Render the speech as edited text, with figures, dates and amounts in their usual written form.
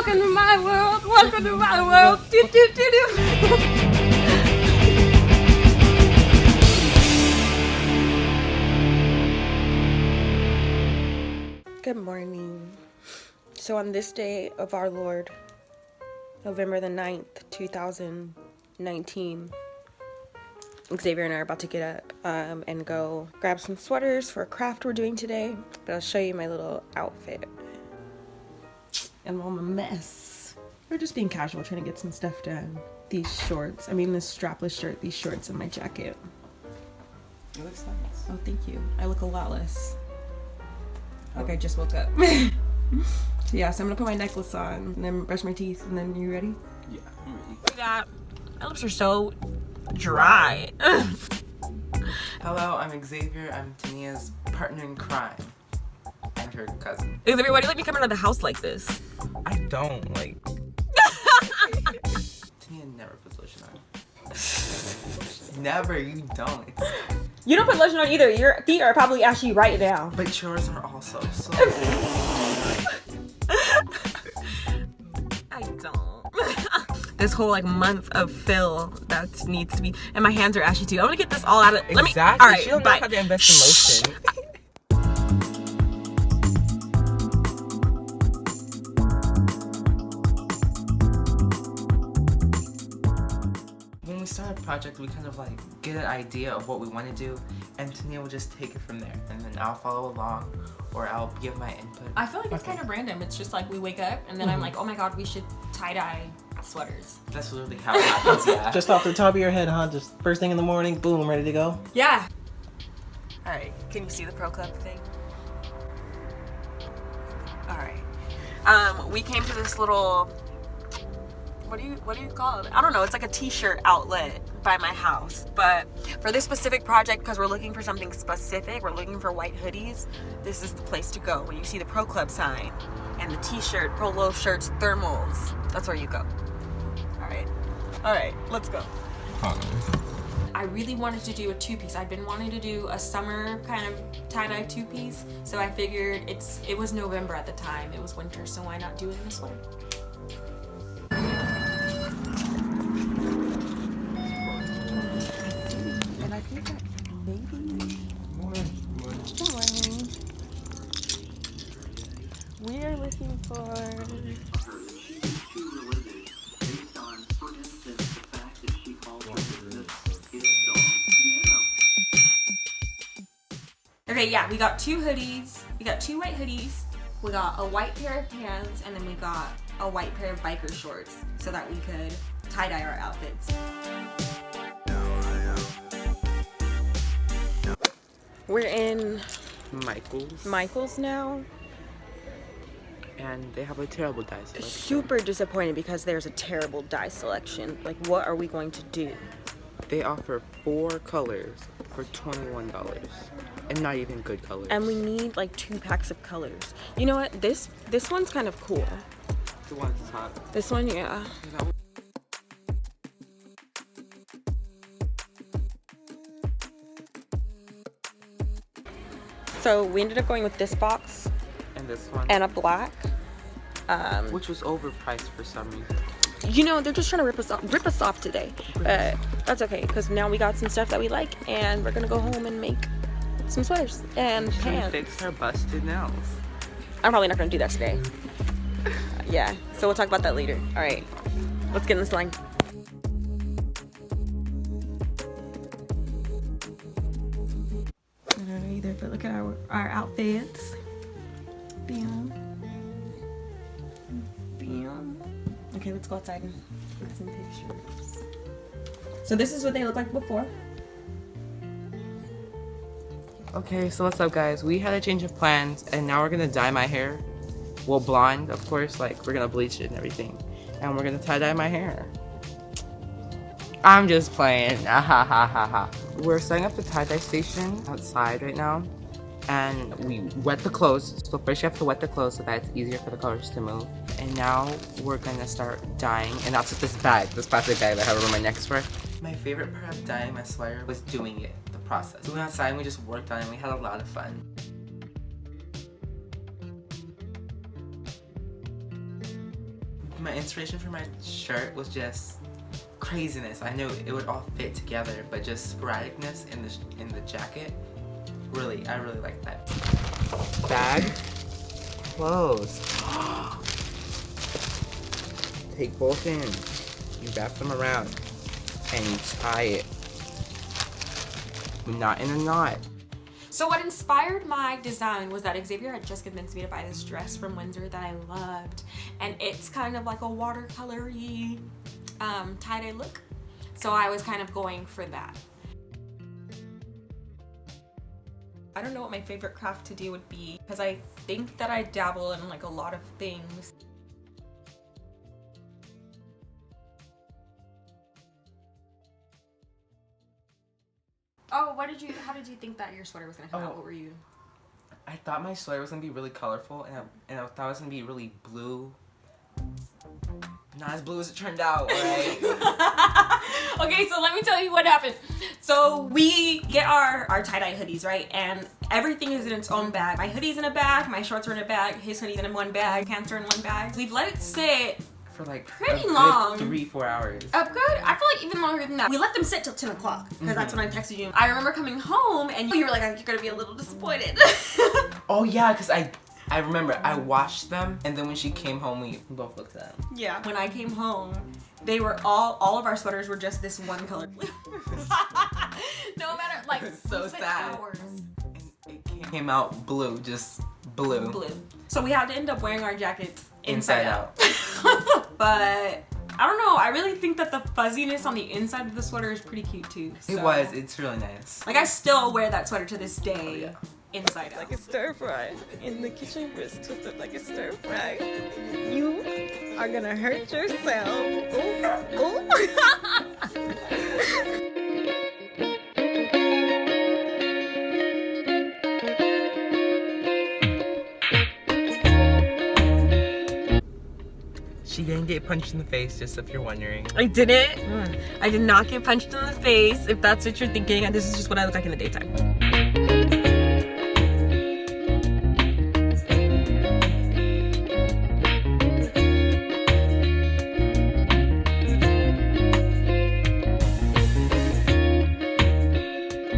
Welcome to my world. Welcome to my world. Do, do, do, do. Good morning. So on this day of our Lord, November the 9th, 2019, Xavier and I are about to get up and go grab some sweaters for a craft we're doing today. But I'll show you my little outfit. And I'm a mess. We're just being casual, trying to get some stuff done. These shorts, this strapless shirt, these shorts, and my jacket. It looks nice. Oh, thank you. I look a lot less. Like I just woke up. Yeah, so I'm gonna put my necklace on and then brush my teeth, and then you ready? Yeah, I'm ready. Look at that. My lips are so dry. Hello, I'm Xavier. I'm Tania's partner in crime. And her cousin. Xavier, why do you let me come out of the house like this? I don't, like... Tania never puts lotion on. Never, you don't. You don't put lotion on either. Your feet are probably ashy right now. But yours are also so... I don't. This whole month of fill that needs to be, and my hands are ashy too. I'm gonna get this all out of. Exactly. All right, she don't know how to invest in lotion. When we start a project, we kind of get an idea of what we want to do, and Tania will just take it from there, and then I'll follow along, or I'll give my input. I feel like it's kind of random. It's just we wake up and then I'm like, oh my god, we should tie-dye sweaters. That's literally how it happens, yeah. Just off the top of your head, huh? Just first thing in the morning, boom, ready to go? Yeah. Alright, can you see the Pro Club thing? Alright. We came to this little, what do you call it? I don't know, it's like a t-shirt outlet by my house. But for this specific project, because we're looking for something specific, we're looking for white hoodies, this is the place to go. When you see the Pro Club sign and the t-shirt, polo shirts, thermals, that's where you go. Alright, let's go. I really wanted to do a two-piece. I'd been wanting to do a summer kind of tie-dye two-piece, so I figured it was November at the time. It was winter, so why not do it in a sweater? And I think that maybe... Good morning. We are looking for... Okay, yeah, we got two hoodies. We got two white hoodies. We got a white pair of pants, and then we got a white pair of biker shorts so that we could tie-dye our outfits. We're in Michael's. now. And they have a terrible dye selection. Super disappointed because there's a terrible dye selection. What are we going to do? They offer 4 colors for $21. And not even good colors. And we need 2 packs of colors. You know what? This one's kind of cool. The one at the top. This one, yeah. So we ended up going with this box And this one. and a black. Which was overpriced for some reason. You know, they're just trying to rip us off today. That's okay, because now we got some stuff that we like, and we're gonna go home and make some sweaters and Should we pants. fix her busted nails? I'm probably not gonna do that today. Yeah, so we'll talk about that later. All right, let's get in this line. I don't know either, but look at our outfits. Bam. Bam. Okay, let's go outside and take some pictures. So this is what they look like before. Okay, so what's up guys? We had a change of plans and now we're gonna dye my hair. Well, blonde, of course, we're gonna bleach it and everything. And we're gonna tie-dye my hair. I'm just playing. Ah, ha ha ha ha. We're setting up the tie-dye station outside right now. And we wet the clothes. So first you have to wet the clothes so that it's easier for the colors to move. And now we're gonna start dyeing. And that's what this plastic bag that I have around my neck for. My favorite part of dyeing my sweater was doing it, the process. We went outside and we just worked on it and we had a lot of fun. my inspiration for my shirt was just craziness. I knew it would all fit together, but just sporadicness in the jacket. Really, I really like that. Bag, clothes. Take both ends. You wrap them around, and you tie it. Not in a knot. So what inspired my design was that Xavier had just convinced me to buy this dress from Windsor that I loved. And it's kind of like a watercolory tie-dye look. So I was kind of going for that. I don't know what my favorite craft to do would be because I think that I dabble in like a lot of things. Oh, how did you think that your sweater was gonna come out? What were you? I thought my sweater was gonna be really colorful, and I thought it was gonna be really blue. Not as blue as it turned out, right? Okay, so let me tell you what happened. So we get our tie-dye hoodies, right? And everything is in its own bag. My hoodie's in a bag, my shorts are in a bag, his hoodie's in one bag, pants are in one bag. We've let it sit for like pretty a long. Good 3-4 hours. I feel like even longer than that. We let them sit till 10 o'clock because that's when I texted you. I remember coming home and you were like, you're gonna be a little disappointed. Oh yeah, because I remember I washed them, and then when she came home, we both looked at them. Yeah. When I came home, they were all of our sweaters were just this one color blue. No matter, like, so sad. Hours. And it came out blue, just blue. Blue. So we had to end up wearing our jackets Inside out. But I don't know. I really think that the fuzziness on the inside of the sweater is pretty cute too. So. It was. It's really nice. Like I still wear that sweater to this day. Oh, yeah. Inside out. Like a stir fry in the kitchen, wrist twisted like a stir fry. You are gonna hurt yourself. Ooh, ooh. She didn't get punched in the face, just if you're wondering. I didn't. I did not get punched in the face, if that's what you're thinking. And this is just what I look like in the daytime.